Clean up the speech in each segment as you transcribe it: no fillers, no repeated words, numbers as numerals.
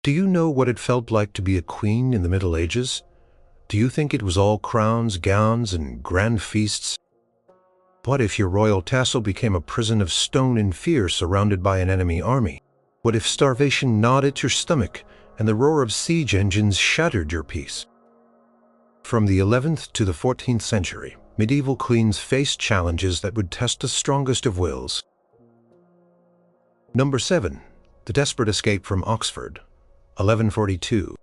Do you know what it felt like to be a queen in the Middle Ages? Do you think it was all crowns, gowns, and grand feasts? What if your royal castle became a prison of stone and fear surrounded by an enemy army? What if starvation gnawed at your stomach and the roar of siege engines shattered your peace? From the 11th to the 14th century, medieval queens faced challenges that would test the strongest of wills. Number 7. The desperate escape from Oxford, 1142.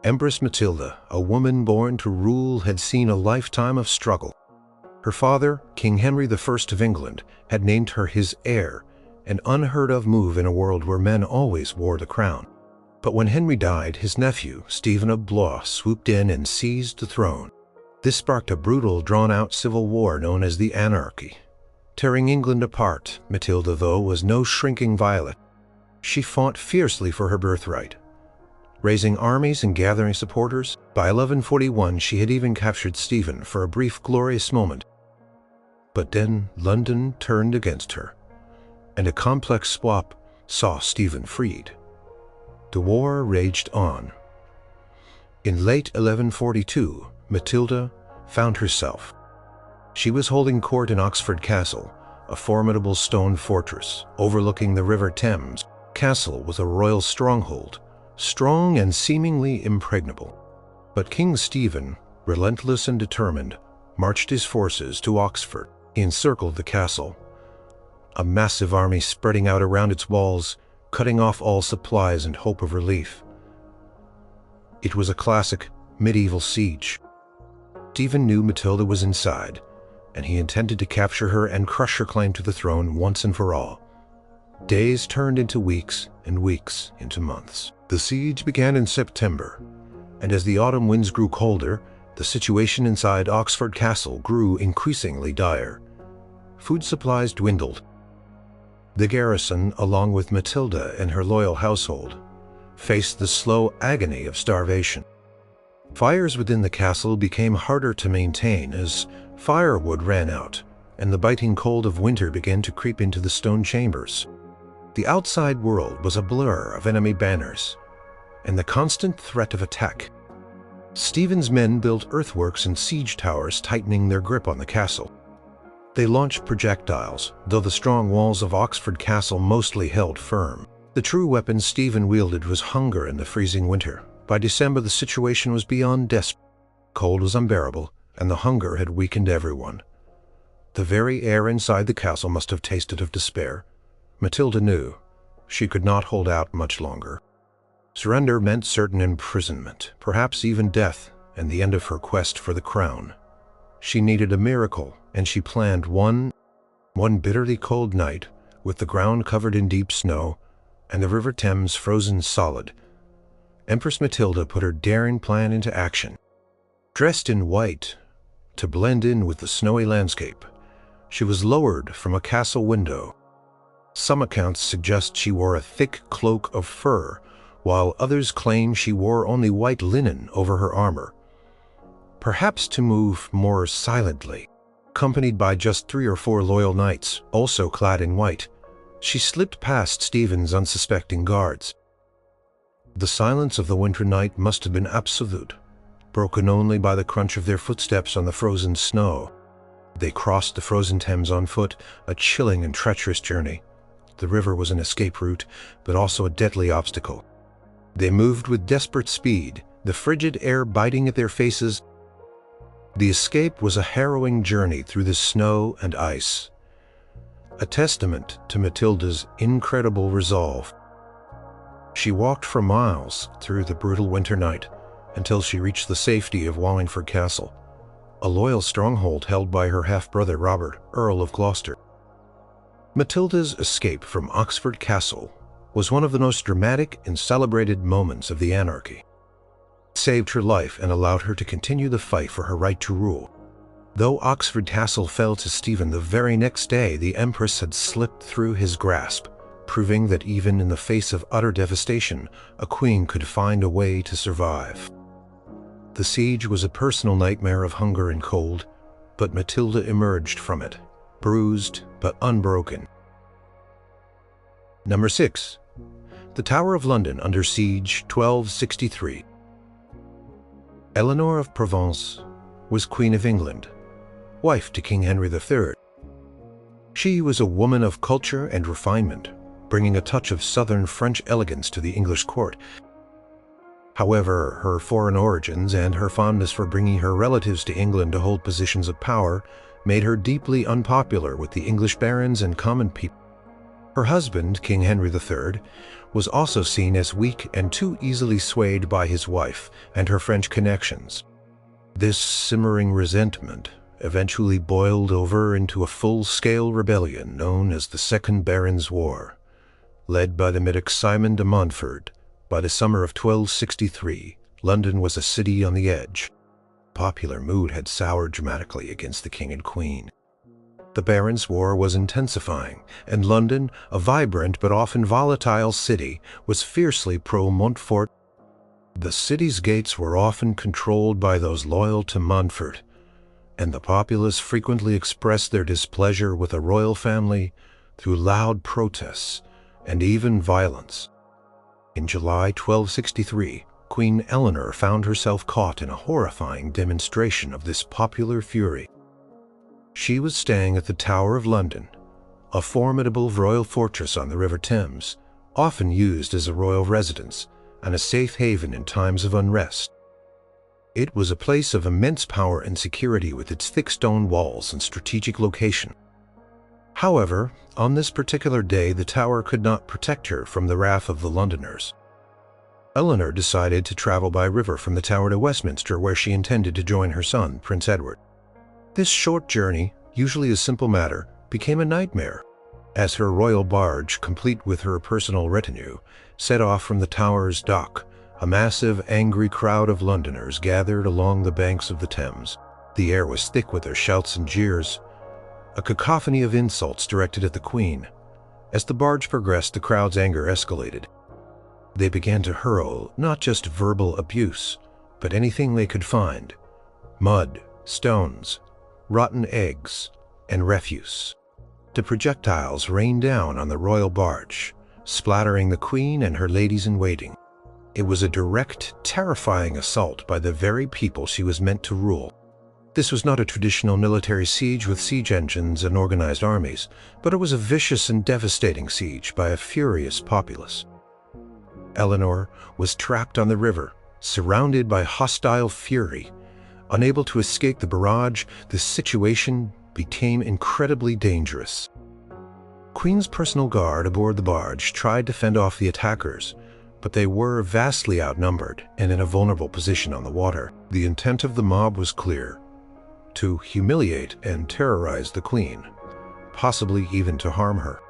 Empress Matilda, a woman born to rule, had seen a lifetime of struggle. Her father, King Henry I of England, had named her his heir, an unheard-of move in a world where men always wore the crown. But when Henry died, his nephew, Stephen of Blois, swooped in and seized the throne. This sparked a brutal, drawn-out civil war known as the Anarchy. Tearing England apart, Matilda, though, was no shrinking violet. She fought fiercely for her birthright. Raising armies and gathering supporters, by 1141 she had even captured Stephen for a brief, glorious moment. But then London turned against her, and a complex swap saw Stephen freed. The war raged on. In late 1142, Matilda found herself. She was holding court in Oxford Castle, a formidable stone fortress overlooking the River Thames. Castle was a royal stronghold, strong and seemingly impregnable. But King Stephen, relentless and determined, marched his forces to Oxford. He encircled the castle, a massive army spreading out around its walls, cutting off all supplies and hope of relief. It was a classic medieval siege. Stephen knew Matilda was inside, and he intended to capture her and crush her claim to the throne once and for all. Days turned into weeks, and weeks into months. The siege began in September, and as the autumn winds grew colder, the situation inside Oxford Castle grew increasingly dire. Food supplies dwindled. The garrison, along with Matilda and her loyal household, faced the slow agony of starvation. Fires within the castle became harder to maintain as firewood ran out, and the biting cold of winter began to creep into the stone chambers. The outside world was a blur of enemy banners, and the constant threat of attack. Stephen's men built earthworks and siege towers, tightening their grip on the castle. They launched projectiles, though the strong walls of Oxford Castle mostly held firm. The true weapon Stephen wielded was hunger in the freezing winter. By December, the situation was beyond desperate. Cold was unbearable, and the hunger had weakened everyone. The very air inside the castle must have tasted of despair. Matilda knew she could not hold out much longer. Surrender meant certain imprisonment, perhaps even death, and the end of her quest for the crown. She needed a miracle, and she planned one bitterly cold night, with the ground covered in deep snow and the River Thames frozen solid. Empress Matilda put her daring plan into action. Dressed in white, to blend in with the snowy landscape, she was lowered from a castle window. Some accounts suggest she wore a thick cloak of fur, while others claim she wore only white linen over her armor, perhaps to move more silently. Accompanied by just 3 or 4 loyal knights, also clad in white, she slipped past Stephen's unsuspecting guards. The silence of the winter night must have been absolute, broken only by the crunch of their footsteps on the frozen snow. They crossed the frozen Thames on foot, a chilling and treacherous journey. The river was an escape route, but also a deadly obstacle. They moved with desperate speed, the frigid air biting at their faces. The escape was a harrowing journey through the snow and ice, a testament to Matilda's incredible resolve. She walked for miles through the brutal winter night until she reached the safety of Wallingford Castle, a loyal stronghold held by her half-brother Robert, Earl of Gloucester. Matilda's escape from Oxford Castle was one of the most dramatic and celebrated moments of the anarchy. It saved her life and allowed her to continue the fight for her right to rule. Though Oxford Castle fell to Stephen the very next day, the Empress had slipped through his grasp, proving that even in the face of utter devastation, a queen could find a way to survive. The siege was a personal nightmare of hunger and cold, but Matilda emerged from it, bruised but unbroken. Number 6. The The Tower of London under siege, 1263. Eleanor of Provence was Queen of England, wife to King Henry III. She was a woman of culture and refinement, bringing a touch of southern French elegance to the English court. However, her foreign origins and her fondness for bringing her relatives to England to hold positions of power made her deeply unpopular with the English barons and common people. Her husband, King Henry III, was also seen as weak and too easily swayed by his wife and her French connections. This simmering resentment eventually boiled over into a full-scale rebellion known as the Second Barons' War. Led by the mythic Simon de Montfort, by the summer of 1263, London was a city on the edge. Popular mood had soured dramatically against the king and queen. The Barons' War was intensifying, and London, a vibrant but often volatile city, was fiercely pro-Montfort. The city's gates were often controlled by those loyal to Montfort, and the populace frequently expressed their displeasure with the royal family through loud protests and even violence. In July 1263, Queen Eleanor found herself caught in a horrifying demonstration of this popular fury. She was staying at the Tower of London, a formidable royal fortress on the River Thames, often used as a royal residence and a safe haven in times of unrest. It was a place of immense power and security with its thick stone walls and strategic location. However, on this particular day, the tower could not protect her from the wrath of the Londoners. Eleanor decided to travel by river from the Tower to Westminster, where she intended to join her son, Prince Edward. This short journey, usually a simple matter, became a nightmare, as her royal barge, complete with her personal retinue, set off from the Tower's dock. A massive, angry crowd of Londoners gathered along the banks of the Thames. The air was thick with their shouts and jeers, a cacophony of insults directed at the Queen. As the barge progressed, the crowd's anger escalated. They began to hurl not just verbal abuse, but anything they could find: mud, stones, rotten eggs, and refuse. The projectiles rained down on the royal barge, splattering the Queen and her ladies-in-waiting. It was a direct, terrifying assault by the very people she was meant to rule. This was not a traditional military siege with siege engines and organized armies, but it was a vicious and devastating siege by a furious populace. Eleanor was trapped on the river, surrounded by hostile fury. Unable to escape the barrage, the situation became incredibly dangerous. Queen's personal guard aboard the barge tried to fend off the attackers, but they were vastly outnumbered and in a vulnerable position on the water. The intent of the mob was clear: to humiliate and terrorize the Queen, possibly even to harm her.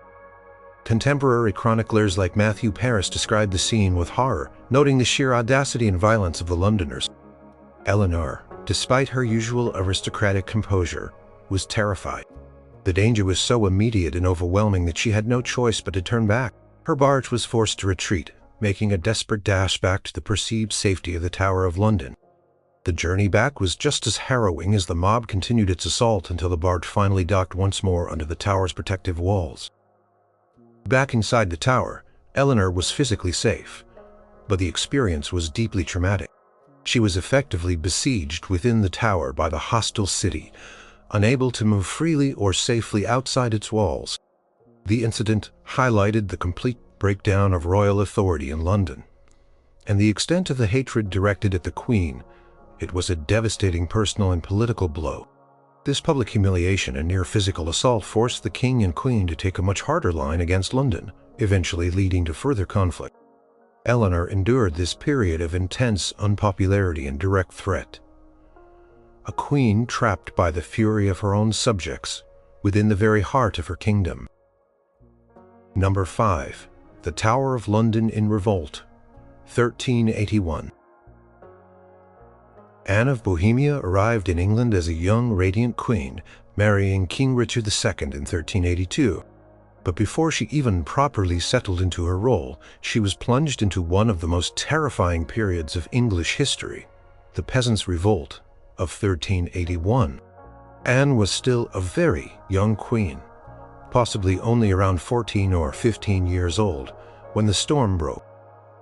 Contemporary chroniclers like Matthew Paris described the scene with horror, noting the sheer audacity and violence of the Londoners. Eleanor, despite her usual aristocratic composure, was terrified. The danger was so immediate and overwhelming that she had no choice but to turn back. Her barge was forced to retreat, making a desperate dash back to the perceived safety of the Tower of London. The journey back was just as harrowing as the mob continued its assault until the barge finally docked once more under the tower's protective walls. Back inside the tower, Eleanor was physically safe, but the experience was deeply traumatic. She was effectively besieged within the tower by the hostile city, unable to move freely or safely outside its walls. The incident highlighted the complete breakdown of royal authority in London, and the extent of the hatred directed at the Queen. It was a devastating personal and political blow. This public humiliation and near physical assault forced the King and Queen to take a much harder line against London, eventually leading to further conflict. Eleanor endured this period of intense unpopularity and direct threat. A queen trapped by the fury of her own subjects within the very heart of her kingdom. Number 5. The Tower of London in Revolt, 1381. Anne of Bohemia arrived in England as a young, radiant queen, marrying King Richard II in 1382. But before she even properly settled into her role, she was plunged into one of the most terrifying periods of English history, the Peasants' Revolt of 1381. Anne was still a very young queen, possibly only around 14 or 15 years old, When the storm broke,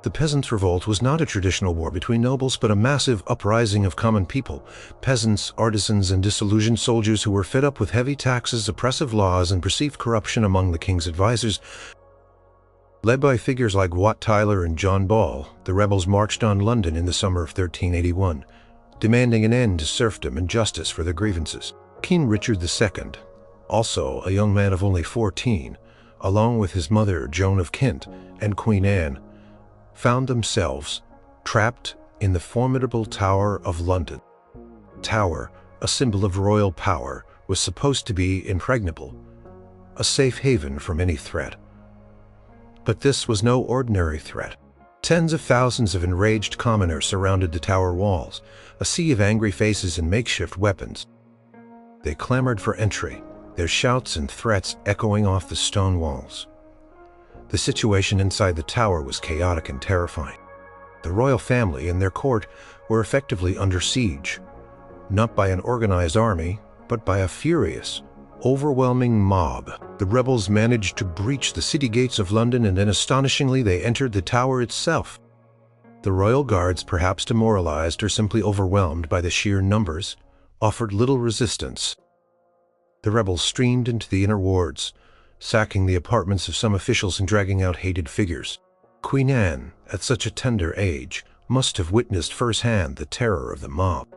the Peasants' Revolt was not a traditional war between nobles, but a massive uprising of common people, peasants, artisans, and disillusioned soldiers who were fed up with heavy taxes, oppressive laws, and perceived corruption among the king's advisors. Led by figures like Wat Tyler and John Ball, the rebels marched on London in the summer of 1381, demanding an end to serfdom and justice for their grievances. King Richard II, also a young man of only 14, along with his mother Joan of Kent and Queen Anne, found themselves trapped in the formidable Tower of London. Tower, a symbol of royal power, was supposed to be impregnable, a safe haven from any threat. But this was no ordinary threat. Tens of thousands of enraged commoners surrounded the tower walls, a sea of angry faces and makeshift weapons. They clamored for entry, their shouts and threats echoing off the stone walls. The situation inside the tower was chaotic and terrifying. The royal family and their court were effectively under siege, not by an organized army, but by a furious, overwhelming mob. The rebels managed to breach the city gates of London, and then astonishingly they entered the tower itself. The royal guards, perhaps demoralized or simply overwhelmed by the sheer numbers, offered little resistance. The rebels streamed into the inner wards, sacking the apartments of some officials and dragging out hated figures. Queen Anne, at such a tender age, must have witnessed firsthand the terror of the mob.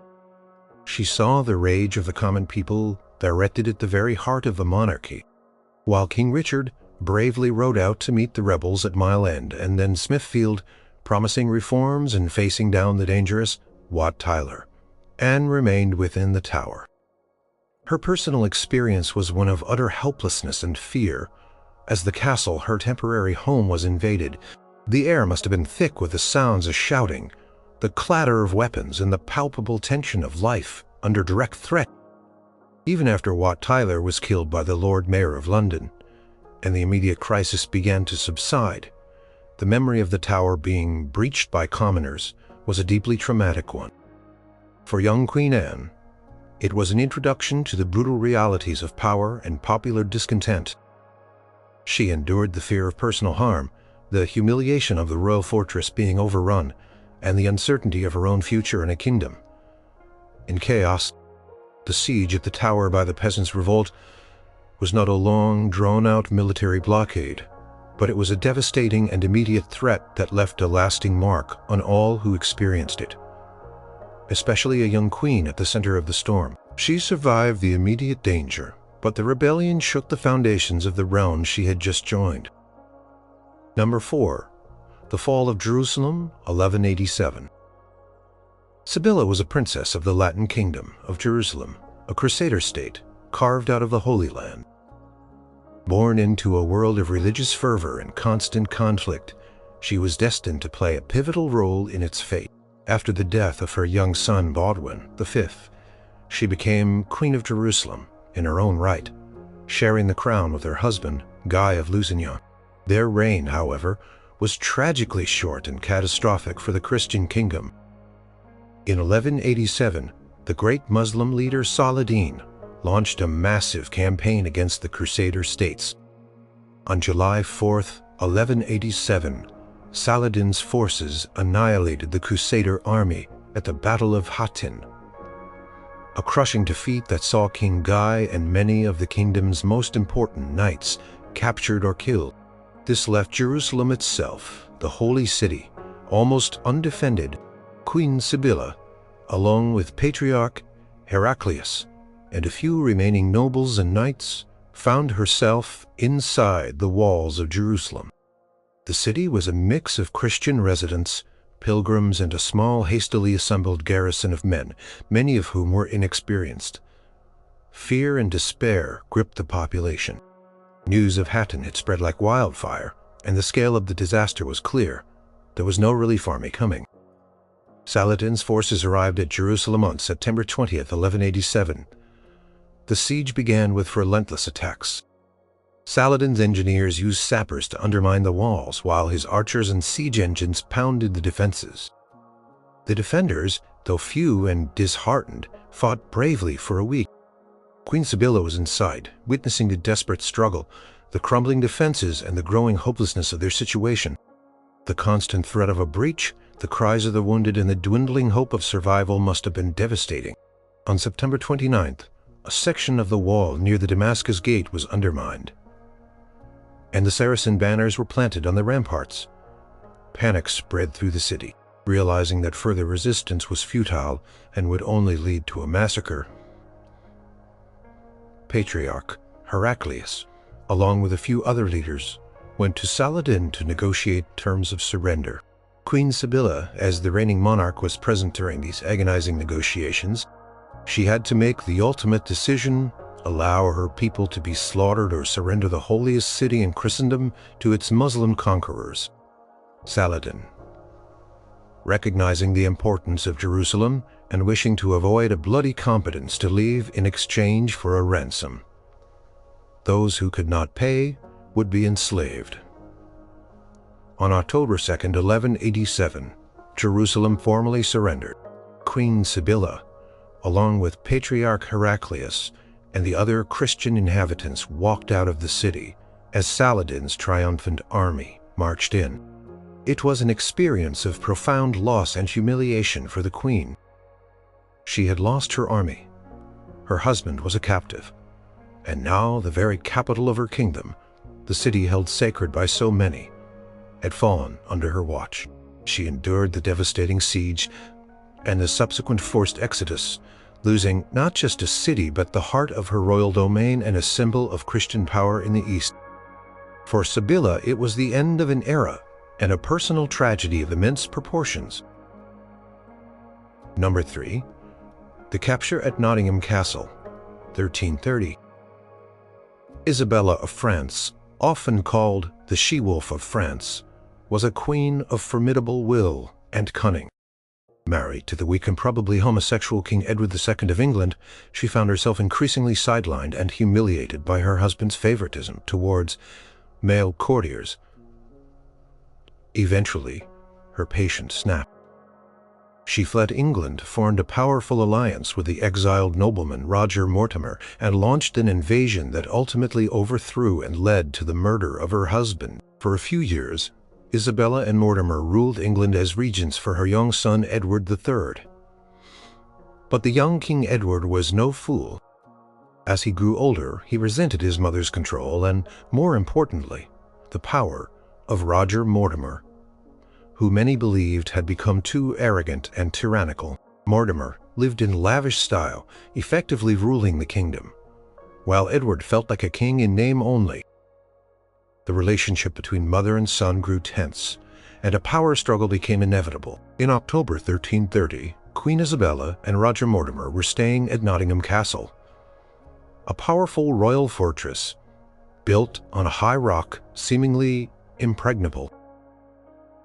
She saw the rage of the common people directed at the very heart of the monarchy, while King Richard bravely rode out to meet the rebels at Mile End and then Smithfield, promising reforms and facing down the dangerous Wat Tyler. Anne remained within the tower. Her personal experience was one of utter helplessness and fear. As the castle, her temporary home, was invaded, the air must have been thick with the sounds of shouting, the clatter of weapons, and the palpable tension of life under direct threat. Even after Wat Tyler was killed by the Lord Mayor of London, and the immediate crisis began to subside, the memory of the tower being breached by commoners was a deeply traumatic one. For young Queen Anne, it was an introduction to the brutal realities of power and popular discontent. She endured the fear of personal harm, the humiliation of the royal fortress being overrun, and the uncertainty of her own future in a kingdom. In chaos, the siege at the tower by the Peasants' Revolt was not a long, drawn-out military blockade, but it was a devastating and immediate threat that left a lasting mark on all who experienced it, especially a young queen at the center of the storm. She survived the immediate danger, but the rebellion shook the foundations of the realm she had just joined. Number 4. The Fall of Jerusalem, 1187. Sibylla was a princess of the Latin Kingdom of Jerusalem, a crusader state carved out of the Holy Land. Born into a world of religious fervor and constant conflict, she was destined to play a pivotal role in its fate. After the death of her young son Baldwin V, she became Queen of Jerusalem in her own right, sharing the crown with her husband, Guy of Lusignan. Their reign, however, was tragically short and catastrophic for the Christian kingdom. In 1187, the great Muslim leader Saladin launched a massive campaign against the Crusader states. On July 4, 1187, Saladin's forces annihilated the Crusader army at the Battle of Hattin, a crushing defeat that saw King Guy and many of the kingdom's most important knights captured or killed. This left Jerusalem itself, the holy city, almost undefended. Queen Sibylla, along with Patriarch Heraclius and a few remaining nobles and knights, found herself inside the walls of Jerusalem. The city was a mix of Christian residents, pilgrims, and a small, hastily assembled garrison of men, many of whom were inexperienced. Fear and despair gripped the population. News of Hattin had spread like wildfire, and the scale of the disaster was clear. There was no relief army coming. Saladin's forces arrived at Jerusalem on September 20, 1187. The siege began with relentless attacks. Saladin's engineers used sappers to undermine the walls, while his archers and siege engines pounded the defenses. The defenders, though few and disheartened, fought bravely for a week. Queen Sibylla was inside, witnessing the desperate struggle, the crumbling defenses and the growing hopelessness of their situation, the constant threat of a breach, the cries of the wounded, and the dwindling hope of survival must have been devastating. On September 29th, a section of the wall near the Damascus Gate was undermined, and the Saracen banners were planted on the ramparts. Panic spread through the city. Realizing that further resistance was futile and would only lead to a massacre, Patriarch Heraclius, along with a few other leaders, went to Saladin to negotiate terms of surrender. Queen Sibylla, as the reigning monarch, was present during these agonizing negotiations. She had to make the ultimate decision: allow her people to be slaughtered or surrender the holiest city in Christendom to its Muslim conquerors. Saladin, recognizing the importance of Jerusalem and wishing to avoid a bloody competence to leave in exchange for a ransom. Those who could not pay would be enslaved. On October 2nd, 1187, Jerusalem formally surrendered. Queen Sibylla, along with Patriarch Heraclius and the other Christian inhabitants, walked out of the city as Saladin's triumphant army marched in. It was an experience of profound loss and humiliation for the queen. She had lost her army. Her husband was a captive. And now the very capital of her kingdom, the city held sacred by so many, had fallen under her watch. She endured the devastating siege and the subsequent forced exodus, losing not just a city but the heart of her royal domain and a symbol of Christian power in the East. For Sibylla, it was the end of an era and a personal tragedy of immense proportions. Number 3. The capture at Nottingham Castle, 1330. Isabella of France, often called the She-Wolf of France, was a queen of formidable will and cunning. Married to the weak and probably homosexual King Edward II of England, she found herself increasingly sidelined and humiliated by her husband's favoritism towards male courtiers. Eventually, her patience snapped. She fled England, formed a powerful alliance with the exiled nobleman Roger Mortimer, and launched an invasion that ultimately overthrew and led to the murder of her husband. For a few years, Isabella and Mortimer ruled England as regents for her young son Edward III. But the young King Edward was no fool. As he grew older, he resented his mother's control and, more importantly, the power of Roger Mortimer, who many believed had become too arrogant and tyrannical. Mortimer lived in lavish style, effectively ruling the kingdom, while Edward felt like a king in name only. The relationship between mother and son grew tense, and a power struggle became inevitable. In October 1330, Queen Isabella and Roger Mortimer were staying at Nottingham Castle, a powerful royal fortress built on a high rock, seemingly impregnable.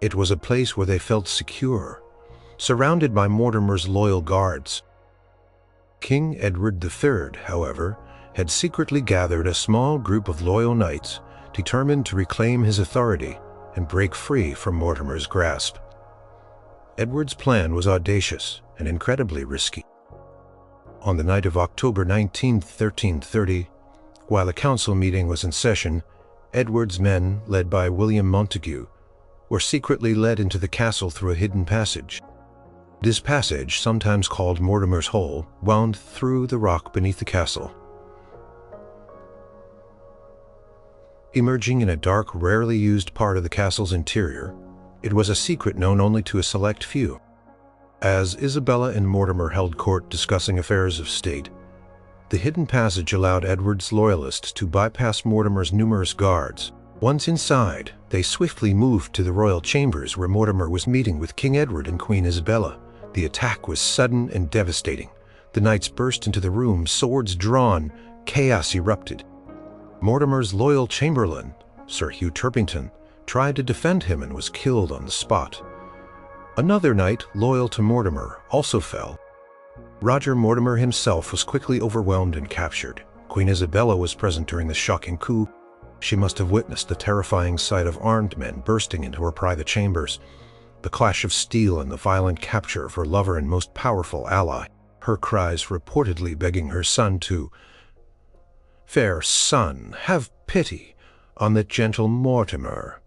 It was a place where they felt secure, surrounded by Mortimer's loyal guards. King Edward III, however, had secretly gathered a small group of loyal knights determined to reclaim his authority and break free from Mortimer's grasp. Edward's plan was audacious and incredibly risky. On the night of October 19, 1330, while a council meeting was in session, Edward's men, led by William Montague, were secretly led into the castle through a hidden passage. This passage, sometimes called Mortimer's Hole, wound through the rock beneath the castle. Emerging in a dark, rarely used part of the castle's interior, it was a secret known only to a select few. As Isabella and Mortimer held court discussing affairs of state, the hidden passage allowed Edward's loyalists to bypass Mortimer's numerous guards. Once inside, they swiftly moved to the royal chambers where Mortimer was meeting with King Edward and Queen Isabella. The attack was sudden and devastating. The knights burst into the room, swords drawn, chaos erupted. Mortimer's loyal chamberlain, Sir Hugh Turpington, tried to defend him and was killed on the spot. Another knight, loyal to Mortimer, also fell. Roger Mortimer himself was quickly overwhelmed and captured. Queen Isabella was present during the shocking coup. She must have witnessed the terrifying sight of armed men bursting into her private chambers, the clash of steel and the violent capture of her lover and most powerful ally, her cries reportedly begging her son to, "Fair son, have pity. on the gentle Mortimer,"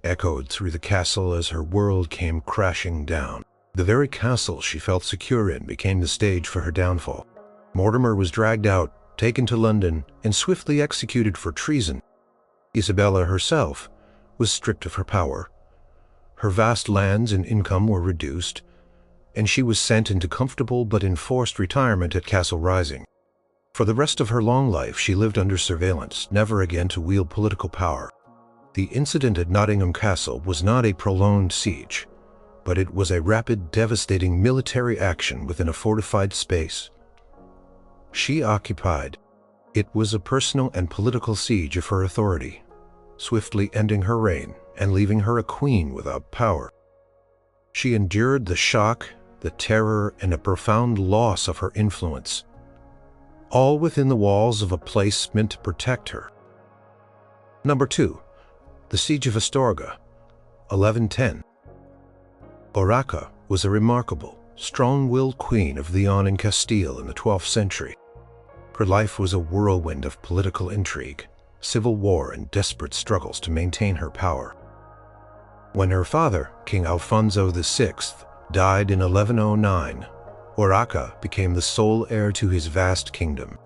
echoed through the castle as her world came crashing down. The very castle she felt secure in became the stage for her downfall. Mortimer was dragged out, taken to London, and swiftly executed for treason. Isabella herself was stripped of her power. Her vast lands and income were reduced, and she was sent into comfortable but enforced retirement at Castle Rising. For the rest of her long life, she lived under surveillance, never again to wield political power. The incident at Nottingham Castle was not a prolonged siege, but it was a rapid, devastating military action within a fortified space. She occupied. It was a personal and political siege of her authority, swiftly ending her reign and leaving her a queen without power. She endured the shock, the terror, and a profound loss of her influence, all within the walls of a place meant to protect her. Number 2. The Siege of Astorga, 1110. Urraca was a remarkable, strong-willed queen of Leon and Castile in the 12th century. Her life was a whirlwind of political intrigue, civil war, and desperate struggles to maintain her power. When her father, King Alfonso VI, died in 1109, Urraca became the sole heir to his vast kingdom.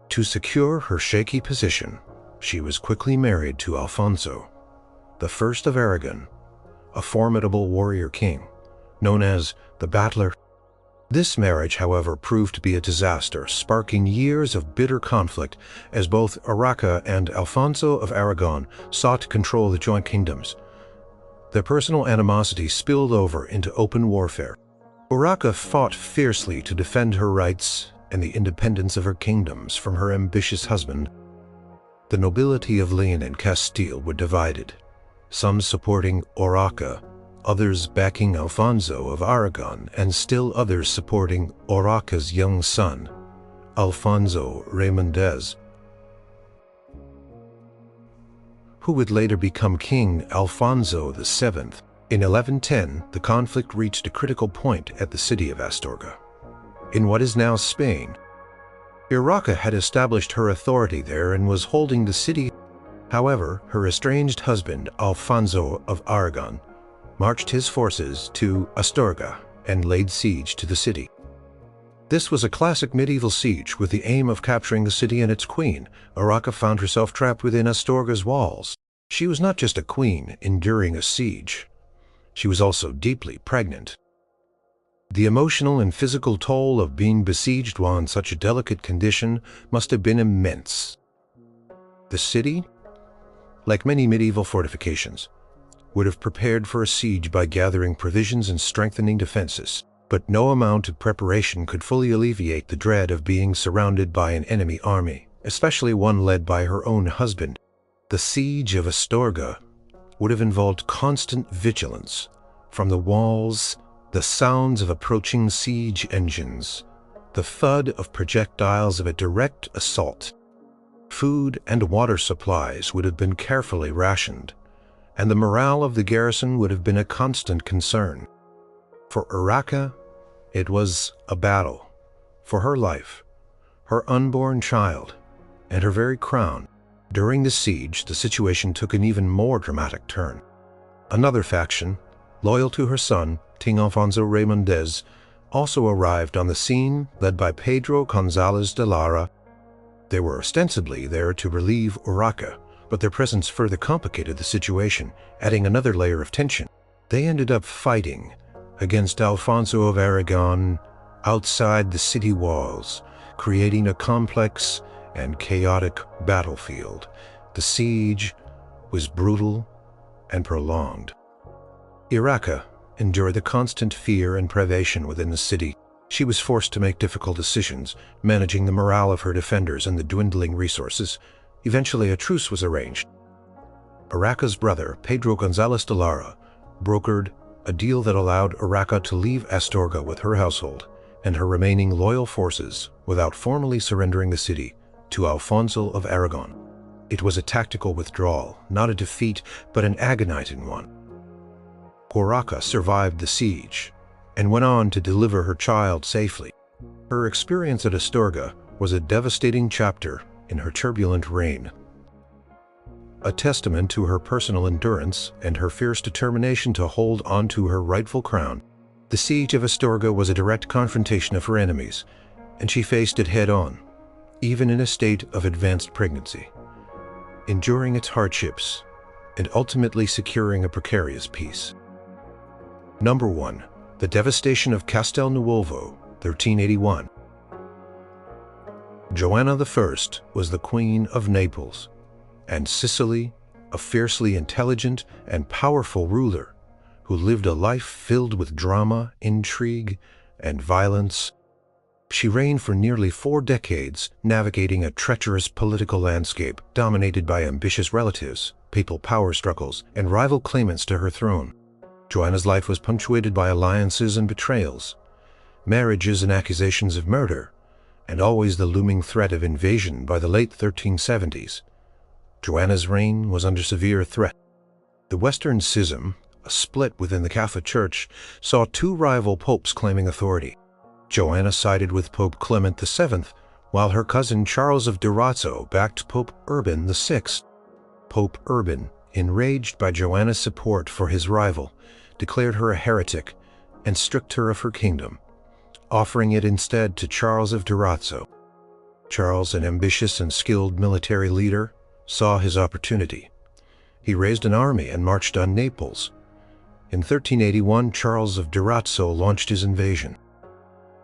To secure her shaky position, she was quickly married to Alfonso, the First of Aragon, a formidable warrior king, known as the Battler. This marriage, however, proved to be a disaster, sparking years of bitter conflict as both Urraca and Alfonso of Aragon sought to control the joint kingdoms. Their personal animosity spilled over into open warfare. Urraca fought fiercely to defend her rights and the independence of her kingdoms from her ambitious husband. The nobility of Leon and Castile were divided, some supporting Urraca, others backing Alfonso of Aragon, and still others supporting Urraca's young son, Alfonso Raymondez, who would later become King Alfonso VII. In 1110, the conflict reached a critical point at the city of Astorga, in what is now Spain. Urraca had established her authority there and was holding the city. However, her estranged husband, Alfonso of Aragon, marched his forces to Astorga and laid siege to the city. This was a classic medieval siege with the aim of capturing the city and its queen. Urraca found herself trapped within Astorga's walls. She was not just a queen enduring a siege. She was also deeply pregnant. The emotional and physical toll of being besieged while in such a delicate condition must have been immense. The city, like many medieval fortifications, would have prepared for a siege by gathering provisions and strengthening defenses, but no amount of preparation could fully alleviate the dread of being surrounded by an enemy army, especially one led by her own husband. The siege of Astorga would have involved constant vigilance. From the walls, the sounds of approaching siege engines, the thud of projectiles of a direct assault. Food and water supplies would have been carefully rationed, and the morale of the garrison would have been a constant concern. For Urraca, it was a battle for her life, her unborn child, and her very crown. During the siege, the situation took an even more dramatic turn. Another faction, loyal to her son, King Alfonso Raymondez, also arrived on the scene, led by Pedro Gonzalez de Lara. They were ostensibly there to relieve Urraca, but their presence further complicated the situation, adding another layer of tension. They ended up fighting against Alfonso of Aragon outside the city walls, creating a complex and chaotic battlefield. The siege was brutal and prolonged. Urraca endured the constant fear and privation within the city. She was forced to make difficult decisions, managing the morale of her defenders and the dwindling resources. Eventually, a truce was arranged. Urraca's brother, Pedro Gonzalez de Lara, brokered a deal that allowed Urraca to leave Astorga with her household and her remaining loyal forces without formally surrendering the city to Alfonso of Aragon. It was a tactical withdrawal, not a defeat, but an agonizing one. Urraca survived the siege and went on to deliver her child safely. Her experience at Astorga was a devastating chapter in her turbulent reign. a testament to her personal endurance and her fierce determination to hold on to her rightful crown. The Siege of Atoga was a direct confrontation of her enemies, and she faced it head-on, even in a state of advanced pregnancy, enduring its hardships and ultimately securing a precarious peace. Number 1. The devastation of Castell, 1381. Joanna I was the Queen of Naples and Sicily, a fiercely intelligent and powerful ruler who lived a life filled with drama, intrigue, and violence. She reigned for nearly 4 decades, navigating a treacherous political landscape dominated by ambitious relatives, papal power struggles, and rival claimants to her throne. Joanna's life was punctuated by alliances and betrayals, marriages and accusations of murder, and always the looming threat of invasion by the late 1370s. Joanna's reign was under severe threat. The Western Schism, a split within the Catholic Church, saw 2 rival popes claiming authority. Joanna sided with Pope Clement VII, while her cousin Charles of Durazzo backed Pope Urban VI. Pope Urban, enraged by Joanna's support for his rival, declared her a heretic and stripped her of her kingdom, offering it instead to Charles of Durazzo. Charles, an ambitious and skilled military leader, saw his opportunity. He raised an army and marched on Naples. In 1381, Charles of Durazzo launched his invasion.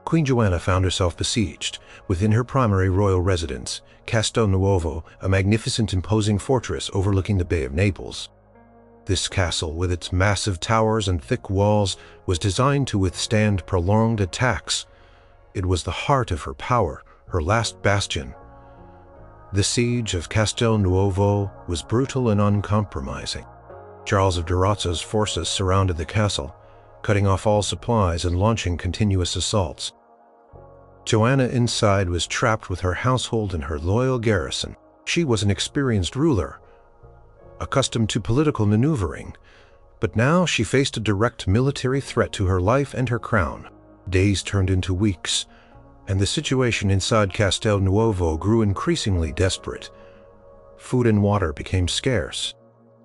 Queen Joanna found herself besieged within her primary royal residence, Castell Novo, a magnificent, imposing fortress overlooking the Bay of Naples. This castle, with its massive towers and thick walls, was designed to withstand prolonged attacks. It was the heart of her power, her last bastion. The siege of Castell Novo was brutal and uncompromising. Charles of Durazzo's forces surrounded the castle, cutting off all supplies and launching continuous assaults. Joanna inside was trapped with her household and her loyal garrison. She was an experienced ruler, accustomed to political maneuvering, but now she faced a direct military threat to her life and her crown. Days turned into weeks, and the situation inside Castell Novo grew increasingly desperate. Food and water became scarce.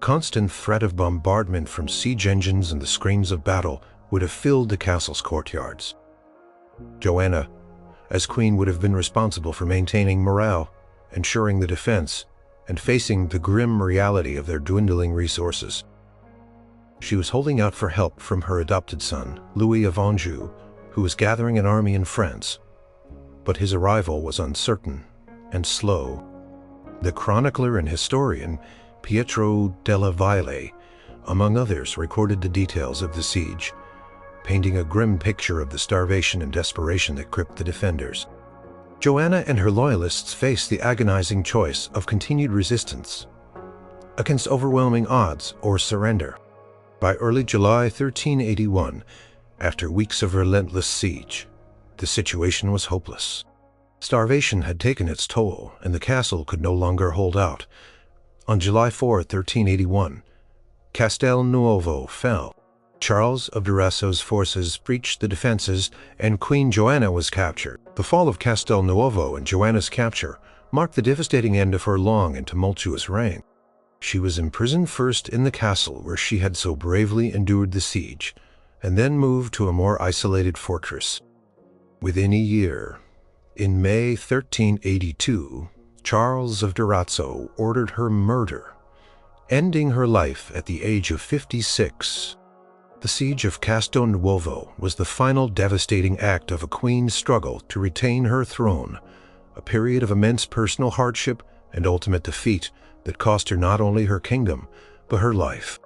Constant threat of bombardment from siege engines and the screams of battle would have filled the castle's courtyards. Joanna, as queen, would have been responsible for maintaining morale, ensuring the defense, and facing the grim reality of their dwindling resources. She was holding out for help from her adopted son, Louis of Anjou, who was gathering an army in France. But his arrival was uncertain and slow. The chronicler and historian Pietro della Valle, among others, recorded the details of the siege, painting a grim picture of the starvation and desperation that gripped the defenders. Joanna and her loyalists faced the agonizing choice of continued resistance against overwhelming odds or surrender. By early July 1381, after weeks of relentless siege, the situation was hopeless. Starvation had taken its toll, and the castle could no longer hold out. On July 4, 1381, Castell Novo fell. Charles of Durazzo's forces breached the defenses, and Queen Joanna was captured. The fall of Castell Novo and Joanna's capture marked the devastating end of her long and tumultuous reign. She was imprisoned first in the castle where she had so bravely endured the siege, and then moved to a more isolated fortress. Within a year, in May 1382, Charles of Durazzo ordered her murder, ending her life at the age of 56. The siege of Castell Novo was the final devastating act of a queen's struggle to retain her throne, a period of immense personal hardship and ultimate defeat that cost her not only her kingdom, but her life.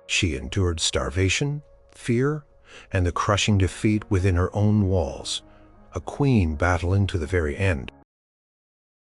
She endured starvation, fear, and the crushing defeat within her own walls, a queen battling to the very end.